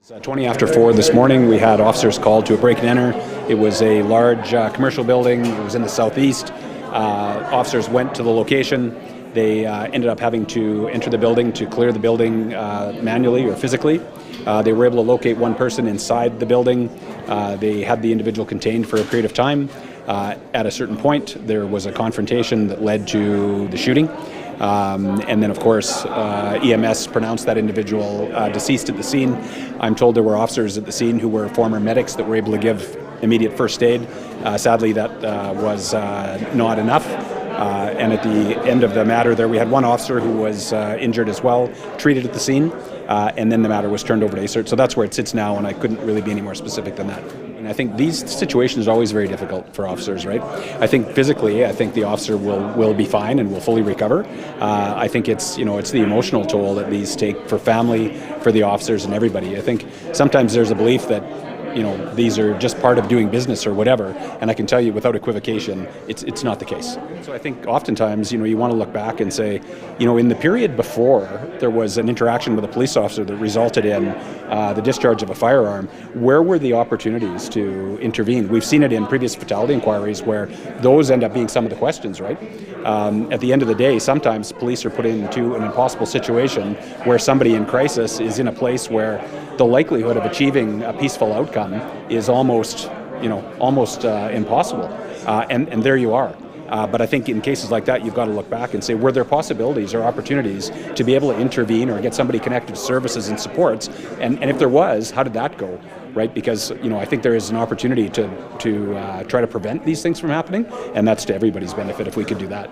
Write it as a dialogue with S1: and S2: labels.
S1: 20 after 4 this morning, we had officers called to a break and enter. It was a large commercial building. It was in the southeast. Officers went to the location. They ended up having to enter the building to clear the building manually or physically. They were able to locate one person inside the building. They had the individual contained for a period of time. At a certain point, there was a confrontation that led to the shooting. And then, of course, EMS pronounced that individual deceased at the scene. I'm told there were officers at the scene who were former medics that were able to give immediate first aid. Sadly, that was not enough. And at the end of the matter there, we had one officer who was injured as well, treated at the scene, and then the matter was turned over to ACERT. So that's where it sits now, and I couldn't really be any more specific than that. And I think these situations are always very difficult for officers, right? I think physically, I think the officer will be fine and will fully recover. I think it's the emotional toll that these take for family, for the officers, and everybody. I think sometimes there's a belief that these are just part of doing business or whatever, and I can tell you without equivocation, it's not the case. So I think oftentimes, you want to look back and say, in the period before there was an interaction with a police officer that resulted in the discharge of a firearm, where were the opportunities to intervene? We've seen it in previous fatality inquiries where those end up being some of the questions, right? At the end of the day, sometimes police are put into an impossible situation where somebody in crisis is in a place where the likelihood of achieving a peaceful outcome is almost impossible. And there you are. But I think in cases like that, you've got to look back and say, were there possibilities or opportunities to be able to intervene or get somebody connected to services and supports? And if there was, how did that go? Right? Because I think there is an opportunity to try to prevent these things from happening, and that's to everybody's benefit if we could do that.